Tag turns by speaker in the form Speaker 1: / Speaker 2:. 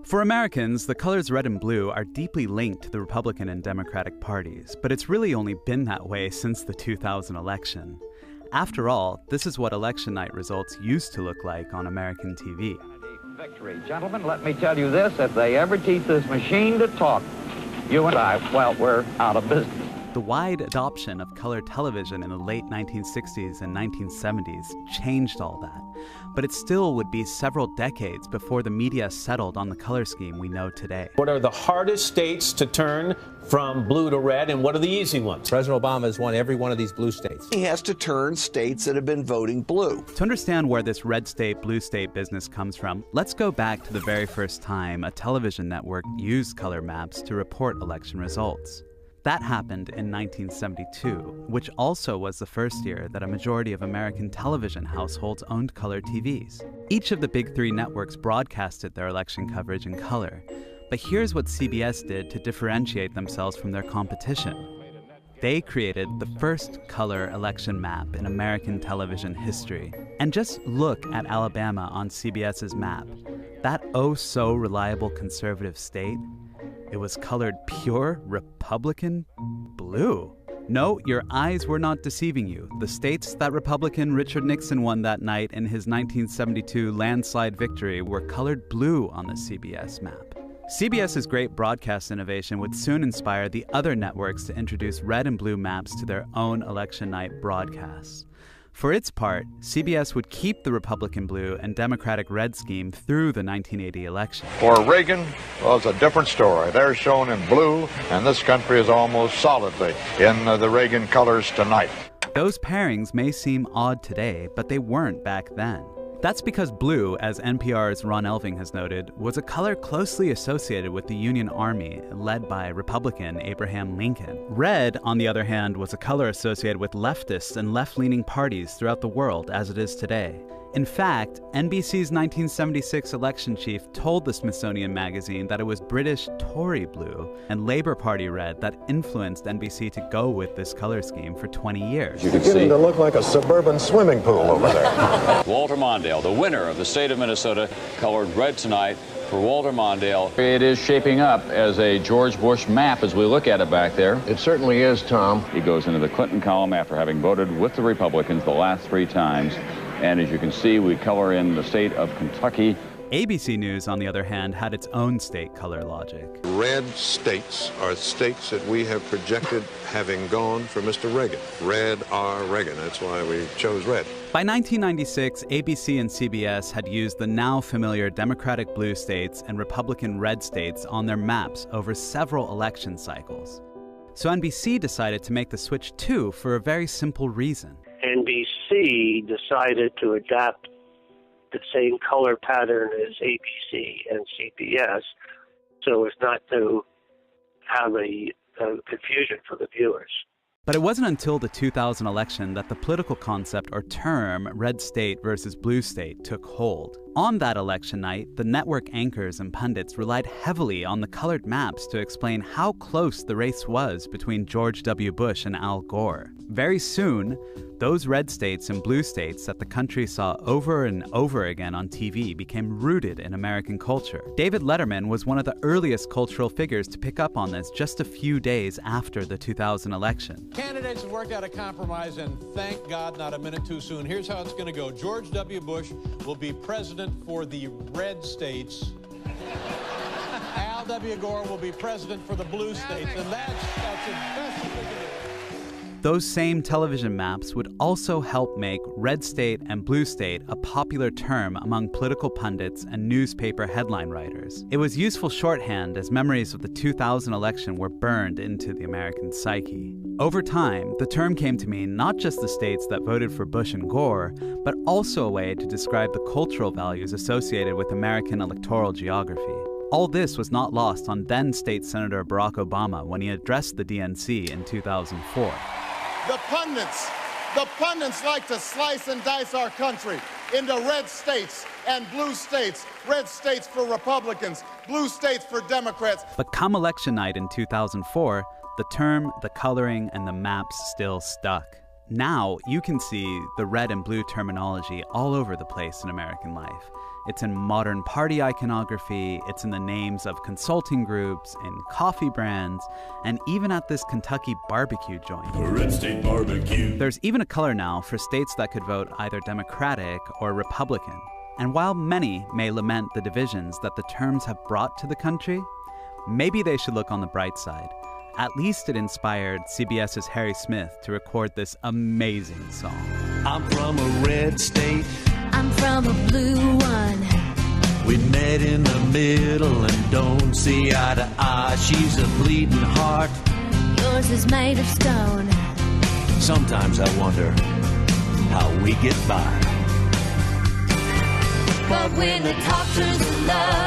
Speaker 1: For Americans, the colors red and blue are deeply linked to the Republican and Democratic parties, but it's really only been that way since the 2000 election. After all, this is what election night results used to look like on American TV.
Speaker 2: Victory. Gentlemen, let me tell you this, if they ever teach this machine to talk, you and I, well, we're out of business.
Speaker 1: The wide adoption of color television in the late 1960s and 1970s changed all that, but it still would be several decades before the media settled on the color scheme we know today.
Speaker 3: What are the hardest states to turn from blue to red, and what are the easy ones?
Speaker 4: President Obama has won every one of these blue states.
Speaker 5: He has to turn states that have been voting blue.
Speaker 1: To understand where this red state, blue state business comes from, let's go back to the very first time a television network used color maps to report election results. That happened in 1972, which also was the first year that a majority of American television households owned color TVs. Each of the big three networks broadcasted their election coverage in color. But here's what CBS did to differentiate themselves from their competition. They created the first color election map in American television history. And just look at Alabama on CBS's map. That oh-so-reliable conservative state, it was colored pure Republican blue. No, your eyes were not deceiving you. The states that Republican Richard Nixon won that night in his 1972 landslide victory were colored blue on the CBS map. CBS's great broadcast innovation would soon inspire the other networks to introduce red and blue maps to their own election night broadcasts. For its part, CBS would keep the Republican blue and Democratic red scheme through the 1980 election.
Speaker 6: For Reagan, well, it's a different story. They're shown in blue, and this country is almost solidly in the Reagan colors tonight.
Speaker 1: Those pairings may seem odd today, but they weren't back then. That's because blue, as NPR's Ron Elving has noted, was a color closely associated with the Union Army, led by Republican Abraham Lincoln. Red, on the other hand, was a color associated with leftists and left-leaning parties throughout the world, as it is today. In fact, NBC's 1976 election chief told the Smithsonian Magazine that it was British Tory blue and Labour Party red that influenced NBC to go with this color scheme for 20 years.
Speaker 7: You can see to look like a suburban swimming pool over there.
Speaker 8: Walter Mondale, the winner of the state of Minnesota, colored red tonight. For Walter Mondale, it is shaping up as a George Bush map as we look at it back there.
Speaker 7: It certainly is, Tom.
Speaker 8: He goes into the Clinton column after having voted with the Republicans the last 3 times. And as you can see, we color in the state of Kentucky.
Speaker 1: ABC News, on the other hand, had its own state color logic.
Speaker 9: Red states are states that we have projected having gone for Mr. Reagan. Red are Reagan. That's why we chose red.
Speaker 1: By 1996, ABC and CBS had used the now familiar Democratic blue states and Republican red states on their maps over several election cycles. So NBC decided to make the switch too for a very simple reason.
Speaker 10: NBC decided to adapt the same color pattern as ABC and CBS so as not to have a confusion for the viewers.
Speaker 1: But it wasn't until the 2000 election that the political concept or term red state versus blue state took hold. On that election night, the network anchors and pundits relied heavily on the colored maps to explain how close the race was between George W. Bush and Al Gore. Very soon, those red states and blue states that the country saw over and over again on TV became rooted in American culture. David Letterman was one of the earliest cultural figures to pick up on this just a few days after the 2000 election.
Speaker 11: Candidates have worked out a compromise, and thank God not a minute too soon. Here's how it's going to go. George W. Bush will be president for the red states. Al W. Gore will be president for the blue states, and that's the best we can do.
Speaker 1: Those same television maps would also help make red state and blue state a popular term among political pundits and newspaper headline writers. It was useful shorthand as memories of the 2000 election were burned into the American psyche. Over time, the term came to mean not just the states that voted for Bush and Gore, but also a way to describe the cultural values associated with American electoral geography. All this was not lost on then State Senator Barack Obama when he addressed the DNC in 2004.
Speaker 12: The pundits like to slice and dice our country into red states and blue states. Red states for Republicans, blue states for Democrats.
Speaker 1: But come election night in 2004, the term, the coloring, and the maps still stuck. Now you can see the red and blue terminology all over the place in American life. It's in modern party iconography, it's in the names of consulting groups, in coffee brands, and even at this Kentucky barbecue joint.
Speaker 13: Red State Barbecue.
Speaker 1: There's even a color now for states that could vote either Democratic or Republican. And while many may lament the divisions that the terms have brought to the country, maybe they should look on the bright side. At least it inspired CBS's Harry Smith to record this amazing song.
Speaker 13: I'm from a red state.
Speaker 14: I'm from a blue one.
Speaker 13: We met in the middle and don't see eye to eye. She's a bleeding heart.
Speaker 14: Yours is made of stone.
Speaker 13: Sometimes I wonder how we get by.
Speaker 14: But when the talk turns to love,